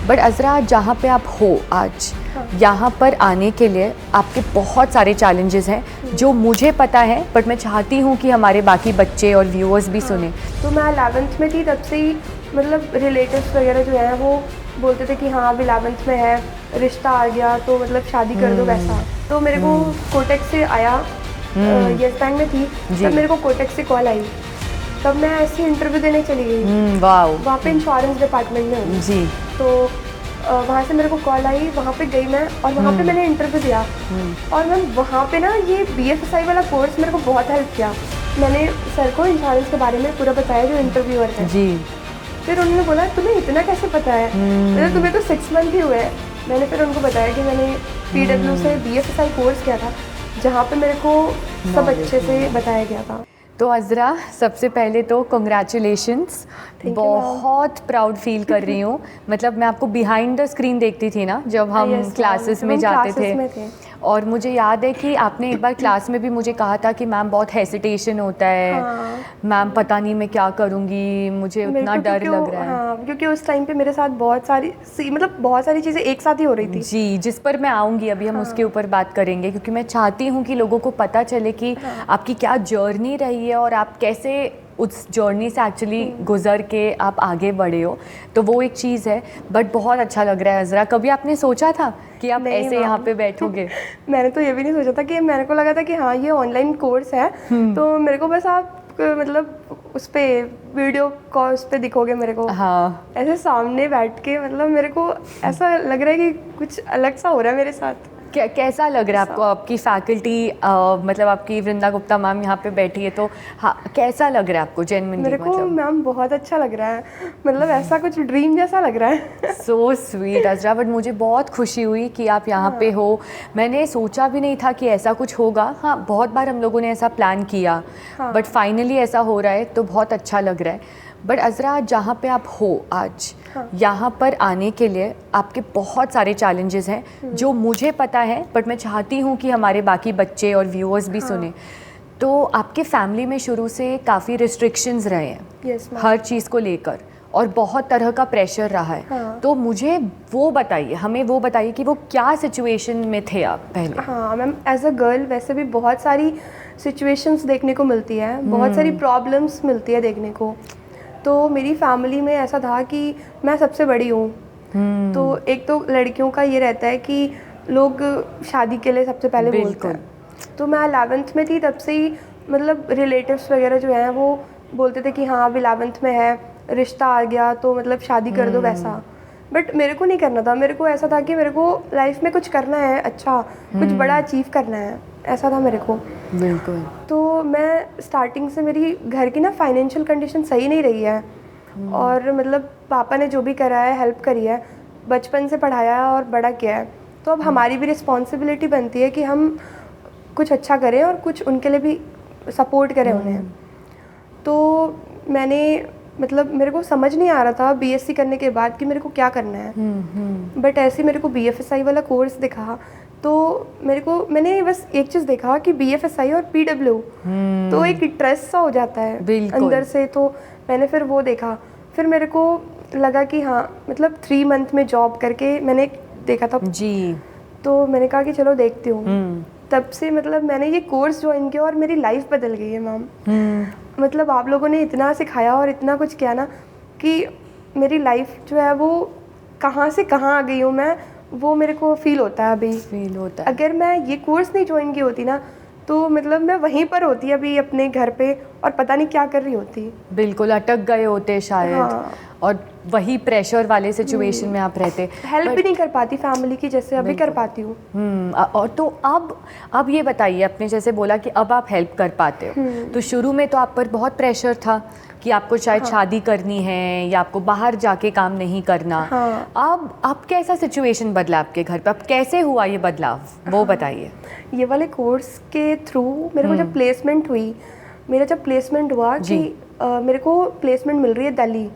But Azra, जहाँ पे आप हो आज, यहाँ पर आने के लिए आपके बहुत सारे चैलेंजेस हैं जो मुझे पता है, बट मैं चाहती हूँ कि हमारे बाकी बच्चे और व्यूअर्स भी सुने। तो मैं 11th में थी, तब से ही मतलब रिलेटिव्स वगैरह जो हैं वो बोलते थे कि हाँ अब 11th में है, रिश्ता आ गया तो मतलब शादी कर दो वैसा। तो मेरे को कोटक से आया, येस बैंक में थी तब मेरे को कोटक से कॉल आई, तब मैं ऐसी इंटरव्यू देने चली गई। वाह। वहाँ पे इंश्योरेंस डिपार्टमेंट में हूँ जी। तो वहाँ से मेरे को कॉल आई, वहाँ पे गई मैं और वहाँ पे मैंने इंटरव्यू दिया। और मैम वहाँ पे ना ये BFSI वाला कोर्स मेरे को बहुत हेल्प किया। मैंने सर को इंश्योरेंस के बारे में पूरा बताया जो इंटरव्यूअर थे जी। फिर उन्होंने बोला तुम्हें इतना कैसे पता है, मतलब तुम्हें तो 6 मंथ ही हुए हैं। मैंने फिर उनको बताया कि मैंने PW से BFSI कोर्स किया था, जहाँ पे मेरे को सब अच्छे से बताया गया था। तो अज़रा, सबसे पहले तो कंग्रेचुलेशंस, बहुत प्राउड फील कर रही हूँ। मतलब मैं आपको बिहाइंड द स्क्रीन देखती थी ना जब हम क्लासेस में जाते थे, और मुझे याद है कि आपने एक बार क्लास में भी मुझे कहा था कि मैम बहुत हेसिटेशन होता है, मैम पता नहीं मैं क्या करूँगी, मुझे उतना डर लग रहा है। हाँ, क्योंकि उस टाइम पे मेरे साथ बहुत सारी चीज़ें एक साथ ही हो रही थी जी, जिस पर मैं आऊँगी अभी, हम उसके ऊपर बात करेंगे, क्योंकि मैं चाहती हूँ कि लोगों को पता चले कि आपकी क्या जर्नी रही है और आप कैसे उस जर्नी से एक्चुअली गुजर के आप आगे बढ़े हो। तो वो एक चीज़ है, बट बहुत अच्छा लग रहा है अज़रा। कभी आपने सोचा था कि आप ऐसे यहाँ पे बैठोगे? मैंने तो ये भी नहीं सोचा था कि, मेरे को लगा था कि हाँ ये ऑनलाइन कोर्स है तो मेरे को बस आप मतलब उस पे वीडियो कॉल उस पे दिखोगे मेरे को। हाँ, ऐसे सामने बैठ के मतलब मेरे को ऐसा लग रहा है कि कुछ अलग सा हो रहा है मेरे साथ। कैसा लग रहा है आपको? आपकी फैकल्टी मतलब आपकी वृंदा गुप्ता मैम यहाँ पे बैठी है, तो हाँ कैसा लग रहा है आपको जेन्युइनली? मेरे को मैम बहुत अच्छा लग रहा है, मतलब ऐसा कुछ ड्रीम जैसा लग रहा है। सो स्वीट अज़रा, बट मुझे बहुत खुशी हुई कि आप यहाँ पे हो। मैंने सोचा भी नहीं था कि ऐसा कुछ होगा। हाँ, बहुत बार हम लोगों ने ऐसा प्लान किया, बट फाइनली ऐसा हो रहा है तो बहुत अच्छा लग रहा है। बट अज़रा, जहाँ पे आप हो आज, यहाँ पर आने के लिए आपके बहुत सारे चैलेंजेस हैं जो मुझे पता है, बट मैं चाहती हूँ कि हमारे बाकी बच्चे और व्यूअर्स भी सुने। तो आपके फैमिली में शुरू से काफ़ी रिस्ट्रिक्शंस रहे हैं हर चीज़ को लेकर, और बहुत तरह का प्रेशर रहा है। तो मुझे वो बताइए, हमें वो बताइए कि वो क्या सिचुएशन में थे आप पहले? हाँ मैम, एज अ गर्ल वैसे भी बहुत सारी सिचुएशंस देखने को मिलती है, बहुत सारी प्रॉब्लम्स मिलती है देखने को। तो मेरी फैमिली में ऐसा था कि मैं सबसे बड़ी हूँ, तो एक तो लड़कियों का ये रहता है कि लोग शादी के लिए सबसे पहले बोलते हैं। तो मैं 11th में थी, तब से ही मतलब रिलेटिव्स वगैरह जो हैं वो बोलते थे कि हाँ अब 11th में है, रिश्ता आ गया तो मतलब शादी कर दो वैसा। बट मेरे को नहीं करना था, मेरे को ऐसा था कि मेरे को लाइफ में कुछ करना है, अच्छा कुछ बड़ा अचीव करना है, ऐसा था मेरे को। बिल्कुल। तो मैं स्टार्टिंग से, मेरी घर की ना फाइनेंशियल कंडीशन सही नहीं रही है, और मतलब पापा ने जो भी करा है हेल्प करी है, बचपन से पढ़ाया और बड़ा किया है। तो अब हमारी भी रिस्पॉन्सिबिलिटी बनती है कि हम कुछ अच्छा करें और कुछ उनके लिए भी सपोर्ट करें उन्हें। तो मैंने मतलब मेरे को समझ नहीं आ रहा था BSc करने के बाद कि मेरे को क्या करना है। बट ऐसे मेरे को BFSI वाला कोर्स दिखा, तो मैंने बस एक चीज़ देखा कि BFSI और PW, तो एक इंटरेस्ट सा हो जाता है अंदर से। तो मैंने फिर वो देखा, फिर मेरे को लगा कि हाँ मतलब 3 मंथ में जॉब करके मैंने देखा था जी, तो मैंने कहा कि चलो देखती हूँ। तब से मतलब मैंने ये कोर्स ज्वाइन किया और मेरी लाइफ बदल गई है मैम। मतलब आप लोगों ने इतना सिखाया और इतना कुछ किया ना कि मेरी लाइफ जो है वो कहाँ से कहाँ आ गई हूँ मैं, वो मेरे को फील होता है अभी। फील होता है। अगर मैं ये कोर्स नहीं ज्वाइन की होती ना, तो मतलब मैं वहीं पर होती अभी अपने घर पे और पता नहीं क्या कर रही होती। बिल्कुल अटक गए होते शायद। और वही प्रेशर वाले सिचुएशन में आप रहते, हेल्प भी नहीं कर पाती फैमिली की जैसे अभी कर पाती हूँ। और तो अब ये बताइए, आपने जैसे बोला कि अब आप हेल्प कर पाते हो, तो शुरू में तो आप पर बहुत प्रेशर था कि आपको शायद शादी करनी है या आपको बाहर जाके काम नहीं करना। अब कैसा सिचुएशन बदला आपके घर पे? अब कैसे हुआ ये बदलाव, वो बताइए। ये वाले कोर्स के थ्रू मेरे को जब प्लेसमेंट हुई, मेरा जब प्लेसमेंट हुआ कि मेरे को प्लेसमेंट मिल रही है दिल्ली,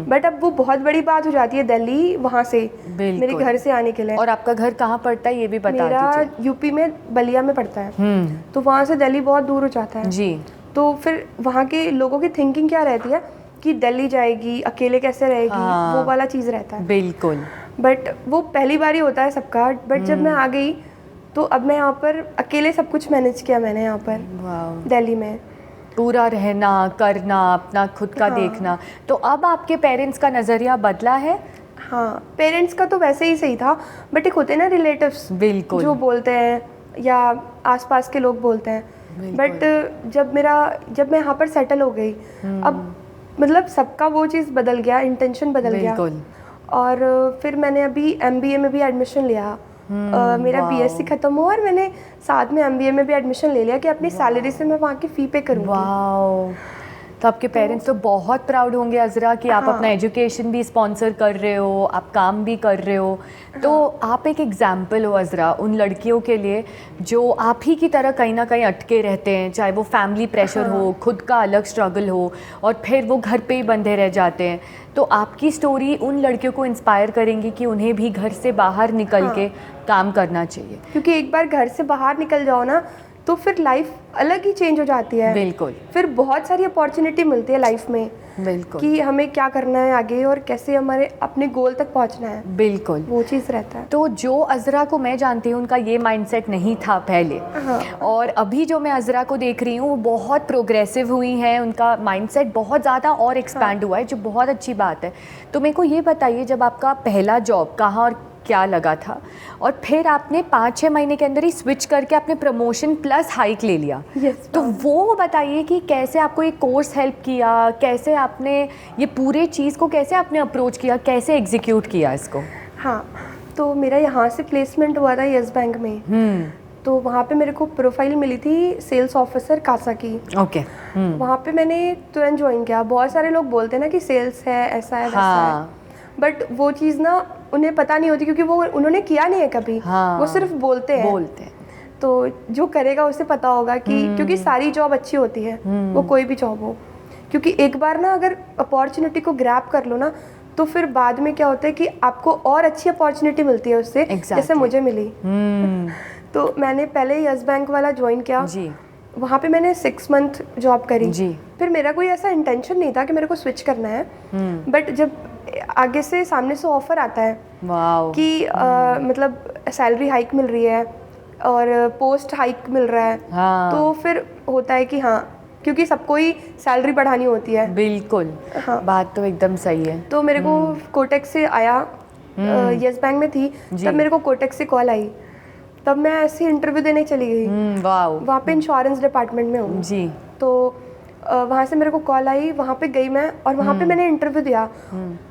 बट अब वो बहुत बड़ी बात हो जाती है दिल्ली वहाँ से मेरे घर से आने के लिए। और आपका घर कहाँ पड़ता है ये भी बता दीजिए। मेरा यूपी में बलिया में पड़ता है, तो वहाँ से दिल्ली बहुत दूर हो जाता है जी। तो फिर वहाँ के लोगों की थिंकिंग क्या रहती है कि दिल्ली जाएगी, अकेले कैसे रहेगी, वो वाला चीज़ रहता है। बिल्कुल। बट वो पहली बार ही होता है सबका, बट जब मैं आ गई तो अब मैं यहाँ पर अकेले सब कुछ मैनेज किया मैंने यहाँ पर वाह, दिल्ली में। पूरा रहना करना अपना खुद का हाँ। देखना। तो अब आपके पेरेंट्स का नज़रिया बदला है? हाँ, पेरेंट्स का तो वैसे ही सही था, बट एक होते हैं ना रिलेटिव्स बिल्कुल। जो बोलते हैं या आसपास के लोग बोलते हैं, बट जब मैं यहाँ पर सेटल हो गई, अब मतलब सबका वो चीज़ बदल गया, इंटेंशन बदल गया। बिल्कुल। और फिर मैंने अभी MBA में भी एडमिशन लिया। मेरा BSc ख़त्म हुआ और मैंने साथ में MBA में भी एडमिशन ले लिया कि अपनी सैलरी से मैं वहाँ की फ़ी पे करूँगी। वाओ, तो आपके पेरेंट्स तो बहुत प्राउड होंगे अज़रा कि आप अपना एजुकेशन भी स्पॉन्सर कर रहे हो, आप काम भी कर रहे हो। तो आप एक एग्जाम्पल हो अज़रा उन लड़कियों के लिए जो आप ही की तरह कहीं ना कहीं अटके रहते हैं, चाहे वो फैमिली प्रेशर हो, खुद का अलग स्ट्रगल हो, और फिर वो घर पे ही बंधे रह जाते हैं। तो आपकी स्टोरी उन लड़कियों को इंस्पायर करेंगी कि उन्हें भी घर से बाहर निकल के काम करना चाहिए। क्योंकि एक बार घर से बाहर निकल जाओ ना तो फिर लाइफ अलग ही चेंज हो जाती है। बिल्कुल। फिर बहुत सारी अपॉर्चुनिटी मिलती है लाइफ में। बिल्कुल। कि हमें क्या करना है आगे और कैसे हमारे अपने गोल तक पहुंचना है। बिल्कुल, वो चीज़ रहता है। तो जो अज़रा को मैं जानती हूँ उनका ये माइंडसेट नहीं था पहले। और अभी जो मैं अज़रा को देख रही हूँ वो बहुत प्रोग्रेसिव हुई हैं, उनका माइंडसेट बहुत ज़्यादा और एक्सपैंड हुआ है, जो बहुत अच्छी बात है। तो मेरे को ये बताइए, जब आपका पहला जॉब कहाँ और क्या लगा था, और फिर आपने 5-6 महीने के अंदर ही स्विच करके आपने प्रमोशन प्लस हाइक ले लिया। तो वो बताइए कि कैसे आपको ये कोर्स हेल्प किया, कैसे आपने ये पूरे चीज़ को कैसे आपने अप्रोच किया, कैसे एग्जीक्यूट किया इसको? हाँ, तो मेरा यहाँ से प्लेसमेंट हुआ था येस बैंक में। तो वहाँ पे मेरे को प्रोफाइल मिली थी सेल्स ऑफिसर कासा की। ओके। वहाँ पे मैंने तुरंत ज्वाइन किया। बहुत सारे लोग बोलते हैं ना कि सेल्स है, ऐसा है, वैसा है, बट वो चीज़ ना उन्हें पता नहीं होती क्योंकि वो उन्होंने किया नहीं है कभी। वो सिर्फ बोलते हैं। तो जो करेगा उसे पता होगा कि क्योंकि सारी जॉब अच्छी होती है, वो कोई भी जॉब हो, क्योंकि एक बार ना अगर अपॉर्चुनिटी को ग्रैब कर लो ना तो फिर बाद में क्या होता है कि आपको और अच्छी अपॉर्चुनिटी मिलती है उससे। जैसे मुझे मिली। तो मैंने पहले येस बैंक वाला ज्वाइन किया जी। वहाँ पे मैंने 6 मंथ जॉब करी जी। फिर मेरा कोई ऐसा इंटेंशन नहीं था कि मेरे को स्विच करना है, बट जब आगे से सामने से ऑफर आता है कि मतलब सैलरी हाइक मिल रही है और पोस्ट हाइक मिल रहा है, तो फिर होता है कि हाँ, क्योंकि सबको ही सैलरी बढ़ानी होती है। बिल्कुल। बात तो एकदम सही है। तो मेरे को कोटेक्स से आया, येस बैंक में थी तब मेरे को कोटेक्स से कॉल आई, तब मैं ऐसे इंटरव्यू देने चली गई। वहाँ पे इंश्योरेंस डिपार्टमेंट में हूँ जी। तो वहाँ से मेरे को कॉल आई, वहाँ पे गई मैं और वहाँ पे मैंने इंटरव्यू दिया।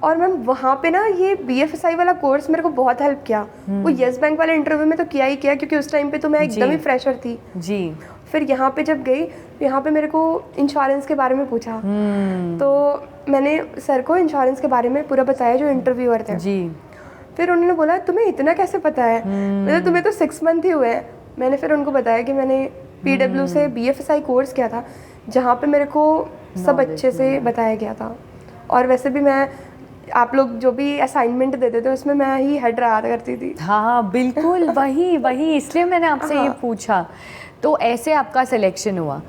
और मैम वहाँ पे ना ये BFSI वाला कोर्स मेरे को बहुत हेल्प किया। वो येस बैंक वाले इंटरव्यू में तो किया ही किया, क्योंकि उस टाइम पे तो मैं एकदम ही फ्रेशर थी जी। फिर यहाँ पे जब गई, यहाँ पे मेरे को इंश्योरेंस के बारे में पूछा, तो मैंने सर को इंश्योरेंस के बारे में पूरा बताया जो इंटरव्यूअर थे जी। फिर उन्होंने बोला तुम्हें इतना कैसे पता है, मतलब तुम्हें तो 6 मंथ ही हुए हैं। मैंने फिर उनको बताया कि मैंने PW से BFSI कोर्स किया था, जहाँ पे मेरे को सब अच्छे से बताया गया था। और वैसे भी मैं, आप लोग जो भी असाइनमेंट देते थे उसमें मैं ही हेड रहा करती थी। हाँ बिल्कुल, वही इसलिए मैंने आपसे ये पूछा। तो ऐसे आपका सिलेक्शन हुआ।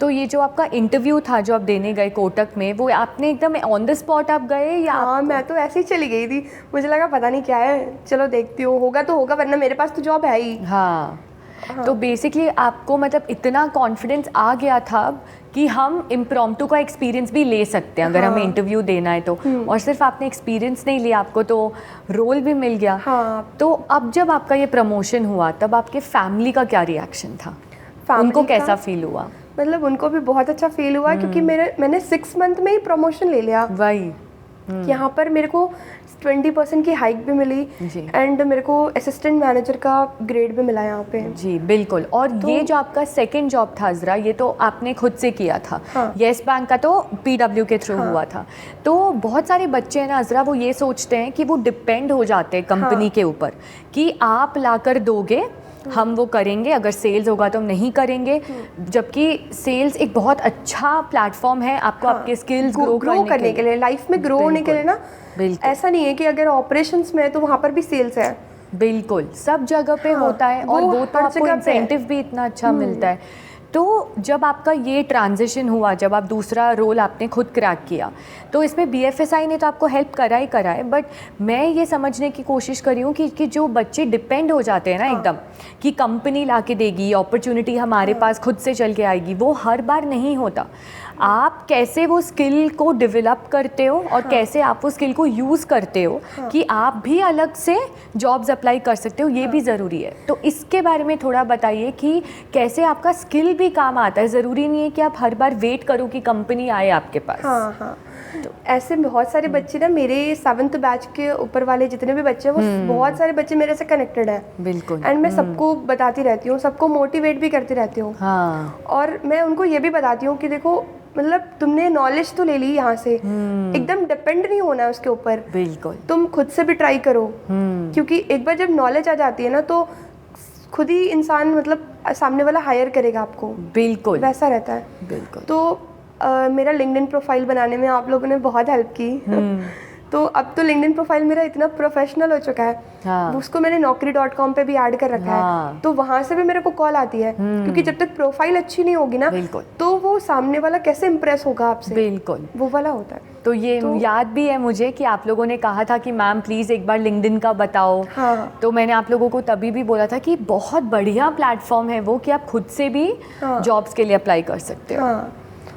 तो ये जो आपका इंटरव्यू था जो आप देने गए कोटक में, वो आपने एकदम ऑन द स्पॉट आप गए या? हाँ, मैं तो ऐसे ही चली गई थी, मुझे लगा पता नहीं क्या है, चलो देखती हूँ, होगा तो होगा, वरना मेरे पास तो जॉब है ही। हाँ। तो बेसिकली आपको मतलब इतना कॉन्फिडेंस आ गया था कि हम इम्प्रॉम्प्टू का एक्सपीरियंस भी ले सकते हैं अगर हमें इंटरव्यू देना है तो। और सिर्फ आपने एक्सपीरियंस नहीं लिया, आपको तो रोल भी मिल गया। तो अब जब आपका ये प्रमोशन हुआ तब आपके फैमिली का क्या रिएक्शन था? उनको कैसा फील हुआ? मतलब उनको भी बहुत अच्छा फील हुआ, क्योंकि मैंने 6 मंथ में ही प्रमोशन ले लिया। वही यहाँ पर मेरे को 20% की हाइक भी मिली एंड मेरे को असिस्टेंट मैनेजर का ग्रेड भी मिला यहाँ पे जी। बिल्कुल। और तो ये जो आपका सेकंड जॉब था अज़रा, ये तो आपने खुद से किया था। येस बैंक का तो PW के थ्रू हुआ था। तो बहुत सारे बच्चे हैं ना अज़रा, वो ये सोचते हैं कि वो डिपेंड हो जाते हैं कंपनी के ऊपर कि आप लाकर दोगे, हम वो करेंगे, अगर सेल्स होगा तो हम नहीं करेंगे। जबकि सेल्स एक बहुत अच्छा प्लेटफॉर्म है आपको आपके स्किल्स ग्रो करने के लिए, लाइफ में ग्रो होने के लिए ना। ऐसा नहीं है कि अगर ऑपरेशंस में है तो वहाँ पर भी सेल्स है। बिल्कुल, सब जगह पे होता है और वो तो आपको इंसेंटिव भी इतना अच्छा मिलता है। तो जब आपका ये ट्रांजिशन हुआ, जब आप दूसरा रोल आपने खुद क्रैक किया, तो इसमें BFSI ने तो आपको हेल्प करा है, बट मैं ये समझने की कोशिश कर रही हूँ कि जो बच्चे डिपेंड हो जाते हैं ना एकदम कि कंपनी ला के देगी, अपॉर्चुनिटी हमारे पास खुद से चल के आएगी, वो हर बार नहीं होता। आप कैसे वो स्किल को डेवलप करते हो और कैसे आप वो स्किल को यूज़ करते हो कि आप भी अलग से जॉब्स अप्लाई कर सकते हो, ये भी ज़रूरी है। तो इसके बारे में थोड़ा बताइए कि कैसे आपका स्किल भी काम आता है। ज़रूरी नहीं है कि आप हर बार वेट करो कि कंपनी आए आपके पास। हाँ, तो ऐसे बहुत सारे बच्चे ना, मेरे 7th बैच के ऊपर वाले जितने भी बच्चे हैं, वो बहुत सारे बच्चे मेरे से कनेक्टेड हैं। बिल्कुल। एंड मैं सबको बताती रहती हूँ, सबको मोटिवेट भी करती रहती हूँ। हाँ। और मैं उनको ये भी बताती हूँ कि देखो, मतलब तुमने नॉलेज तो ले ली यहाँ से, एकदम डिपेंड नहीं होना है उसके ऊपर। बिल्कुल। तुम खुद से भी ट्राई करो, क्योंकि एक बार जब नॉलेज आ जाती है ना, तो खुद ही इंसान, मतलब सामने वाला हायर करेगा आपको। बिल्कुल, वैसा रहता है। बिल्कुल। तो मेरा लिंक्डइन प्रोफाइल बनाने में आप लोगों ने बहुत हेल्प की। तो अब तो लिंक्डइन प्रोफाइल मेरा इतना प्रोफेशनल हो चुका है। हाँ। उसको मैंने naukri.com पे भी ऐड कर रखा है, तो वहाँ से भी मेरे को कॉल आती है, क्योंकि जब तक प्रोफाइल अच्छी नहीं होगी ना, तो वो सामने वाला कैसे इम्प्रेस होगा आपसे। बिल्कुल, वो वाला होता है। तो ये याद भी है मुझे कि आप लोगों ने कहा था कि मैम प्लीज़ एक बार लिंक्डइन का बताओ। हाँ। तो मैंने आप लोगों को तभी भी बोला था कि बहुत बढ़िया प्लेटफॉर्म है वो, कि आप खुद से भी जॉब्स के लिए अप्लाई कर सकते हो। हाँ,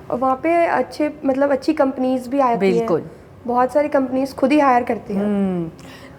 और वहाँ पे अच्छी कंपनीज भी आती हैं। बिल्कुल, बहुत सारी कंपनीज खुद ही हायर करती हैं।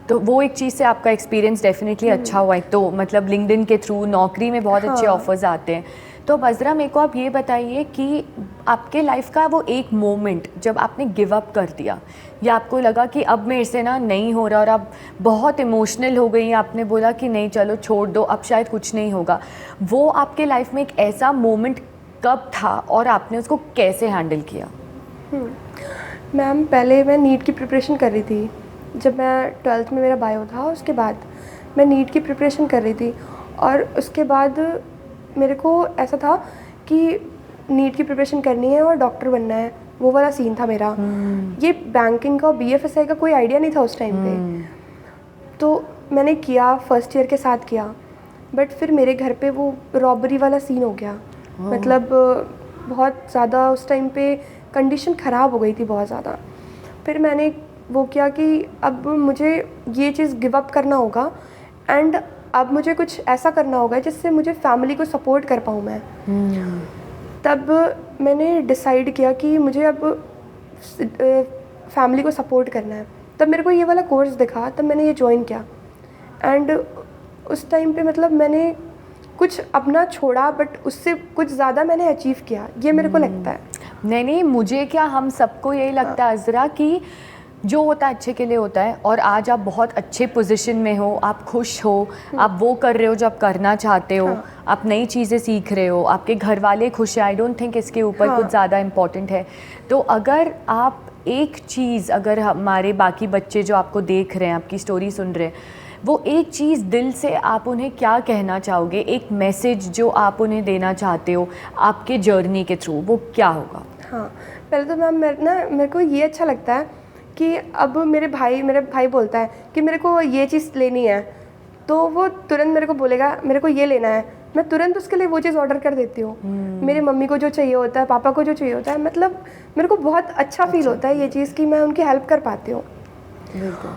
तो वो एक चीज़ से आपका एक्सपीरियंस डेफिनेटली अच्छा हुआ है। तो मतलब लिंक्डइन के थ्रू नौकरी में बहुत अच्छे ऑफर्स आते हैं। तो बज़रा, मेरे को आप ये बताइए कि आपके लाइफ का वो एक मोमेंट जब आपने गिव अप कर दिया, या आपको लगा कि अब मेरे से ना नहीं हो रहा, और आप बहुत इमोशनल हो गई, आपने बोला कि नहीं चलो छोड़ दो, अब शायद कुछ नहीं होगा, वो आपके लाइफ में एक ऐसा मोमेंट कब था और आपने उसको कैसे हैंडल किया? मैम, पहले मैं नीट की प्रिपरेशन कर रही थी। जब मैं 12th में मेरा बायो था, उसके बाद मैं नीट की प्रिपरेशन कर रही थी, और उसके बाद मेरे को ऐसा था कि नीट की प्रिपरेशन करनी है और डॉक्टर बनना है, वो वाला सीन था मेरा। ये बैंकिंग का और BFSI का कोई आइडिया नहीं था उस टाइम पे। तो मैंने किया, फर्स्ट ईयर के साथ किया, बट फिर मेरे घर पे वो रॉबरी वाला सीन हो गया। मतलब बहुत ज़्यादा उस टाइम पे कंडीशन ख़राब हो गई थी, बहुत ज़्यादा। फिर मैंने वो किया कि अब मुझे ये चीज़ गिव अप करना होगा, एंड अब मुझे कुछ ऐसा करना होगा जिससे मुझे फैमिली को सपोर्ट कर पाऊँ मैं। तब मैंने डिसाइड किया कि मुझे अब फैमिली को सपोर्ट करना है। तब मेरे को ये वाला कोर्स दिखा, तब मैंने ये ज्वाइन किया। एंड उस टाइम पे मतलब मैंने कुछ अपना छोड़ा, बट उससे कुछ ज़्यादा मैंने अचीव किया, ये मेरे को लगता है। नहीं, मुझे क्या, हम सबको यही लगता है अज़रा कि जो होता है अच्छे के लिए होता है, और आज आप बहुत अच्छे पोजीशन में हो, आप खुश हो, आप वो कर रहे हो जो आप करना चाहते हो, आप नई चीज़ें सीख रहे हो, आपके घर वाले खुश हैं। आई डोंट थिंक इसके ऊपर कुछ ज़्यादा इम्पॉर्टेंट है। तो अगर आप एक चीज़, अगर हमारे बाकी बच्चे जो आपको देख रहे हैं, आपकी स्टोरी सुन रहे हैं, वो एक चीज़ दिल से आप उन्हें क्या कहना चाहोगे, एक मैसेज जो आप उन्हें देना चाहते हो आपके जर्नी के थ्रू, वो क्या होगा? हाँ, पहले तो मैम मेरे को ये अच्छा लगता है कि अब मेरे भाई बोलता है कि मेरे को ये चीज़ लेनी है, तो वो तुरंत मेरे को बोलेगा मेरे को ये लेना है, मैं तुरंत उसके लिए वो चीज़ ऑर्डर कर देती हूँ। मेरी मम्मी को जो चाहिए होता है, पापा को जो चाहिए होता है, मतलब मेरे को बहुत अच्छा फील होता है ये चीज़ कि मैं उनकी हेल्प कर पाती हूँ।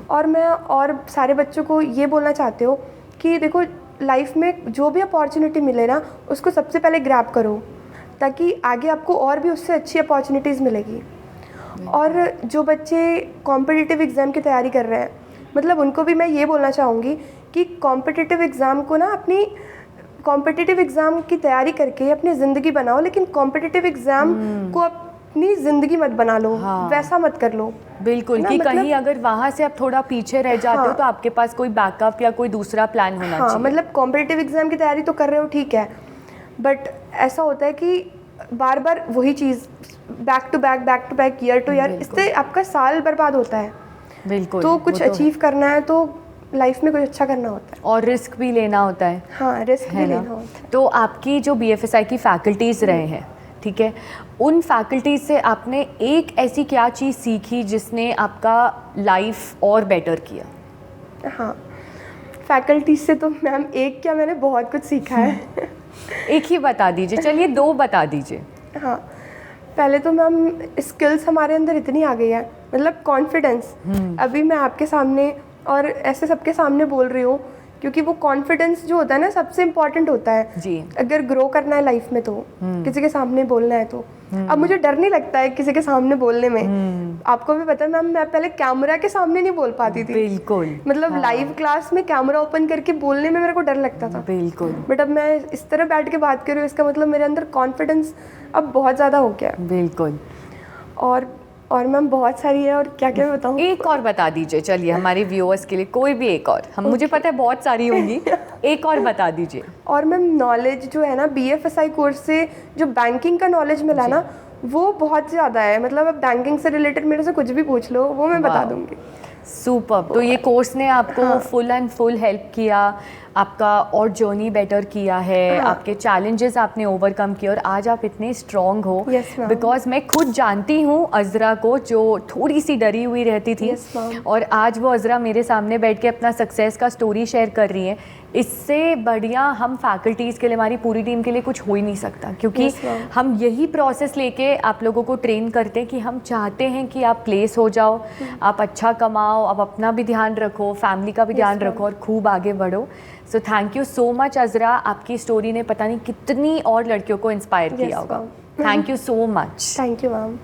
और मैं और सारे बच्चों को ये बोलना चाहती हूँ कि देखो, लाइफ में जो भी अपॉर्चुनिटी मिले ना, उसको सबसे पहले ग्रैब करो, ताकि आगे आपको और भी उससे अच्छी अपॉर्चुनिटीज़ मिलेगी। और जो बच्चे कॉम्पिटिटिव एग्ज़ाम की तैयारी कर रहे हैं, मतलब उनको भी मैं ये बोलना चाहूँगी कि कॉम्पिटिटिव एग्ज़ाम को ना, अपनी कॉम्पिटिटिव एग्ज़ाम की तैयारी करके अपनी ज़िंदगी बनाओ, लेकिन कॉम्पिटिटिव एग्ज़ाम को अपनी ज़िंदगी मत बना लो। वैसा मत कर लो। बिल्कुल, कि मतलब, कहीं अगर वहाँ से आप थोड़ा पीछे रह जाते हो तो आपके पास कोई बैकअप या कोई दूसरा प्लान होना चाहिए। मतलब कॉम्पिटिटिव एग्ज़ाम की तैयारी तो कर रहे हो, ठीक है, बट ऐसा होता है कि बार बार वही चीज़ back to back, year to year, इससे आपका साल बर्बाद होता है। बिल्कुल। तो कुछ अचीव करना है तो लाइफ में कुछ अच्छा करना होता है, और रिस्क भी लेना होता है। हाँ, रिस्क भी लेना होता है। तो आपकी जो BFSI की फैकल्टीज़ रहे हैं, ठीक है, उन फैकल्टीज से आपने एक ऐसी क्या चीज़ सीखी जिसने आपका लाइफ और बेटर किया? हाँ, फैकल्टीज से तो मैम एक क्या, मैंने बहुत कुछ सीखा है। एक ही बता दीजिए, चलिए 2 बता दीजिए। हाँ, पहले तो मैम स्किल्स हमारे अंदर इतनी आ गई है, मतलब कॉन्फिडेंस। अभी मैं आपके सामने और ऐसे सबके सामने बोल रही हूँ, क्योंकि वो कॉन्फिडेंस जो होता है ना सबसे इम्पॉर्टेंट होता है जी। अगर ग्रो करना है लाइफ में, तो किसी के सामने बोलना है तो। अब मुझे डर नहीं लगता है किसी के सामने बोलने में। आपको भी पता है मैम, मैं पहले कैमरा के सामने नहीं बोल पाती थी। बिल्कुल। मतलब लाइव क्लास में कैमरा ओपन करके बोलने में मेरे को डर लगता था। बिल्कुल। बट अब मैं इस तरह बैठ के बात कर रही हूँ, इसका मतलब मेरे अंदर कॉन्फिडेंस अब बहुत ज़्यादा हो गया है। बिल्कुल। और मैम बहुत सारी है, और क्या क्या बताऊँ। एक और बता दीजिए, चलिए हमारे व्यूअर्स के लिए कोई भी एक और। हम मुझे पता है बहुत सारी होंगी, एक और बता दीजिए। और मैम नॉलेज जो है ना BFSI कोर्स से जो बैंकिंग का नॉलेज मिला ना, वो बहुत ज़्यादा है। मतलब अब बैंकिंग से रिलेटेड मेरे से कुछ भी पूछ लो, वो मैं बता दूंगी। सुपर। तो ये कोर्स ने आपको फुल एंड फुल हेल्प किया, आपका और जर्नी बेटर किया है, आपके चैलेंजेस आपने ओवरकम किए और आज आप इतने स्ट्रॉन्ग हो। Yes, ma'am. बिकॉज मैं खुद जानती हूँ अज़रा को, जो थोड़ी सी डरी हुई रहती थी। Yes, ma'am. और आज वो अज़रा मेरे सामने बैठ के अपना सक्सेस का स्टोरी शेयर कर रही है। इससे बढ़िया हम फैकल्टीज़ के लिए, हमारी पूरी टीम के लिए कुछ हो ही नहीं सकता, क्योंकि Yes, ma'am. हम यही प्रोसेस लेके आप लोगों को ट्रेन करते हैं कि हम चाहते हैं कि आप प्लेस हो जाओ, आप अच्छा कमाओ, आप अपना भी ध्यान रखो, फैमिली का भी ध्यान रखो और खूब आगे बढ़ो। So thank you so much Azra, आपकी स्टोरी ने पता नहीं कितनी और लड़कियों को इंस्पायर किया होगा। Thank you so much. Thank you ma'am.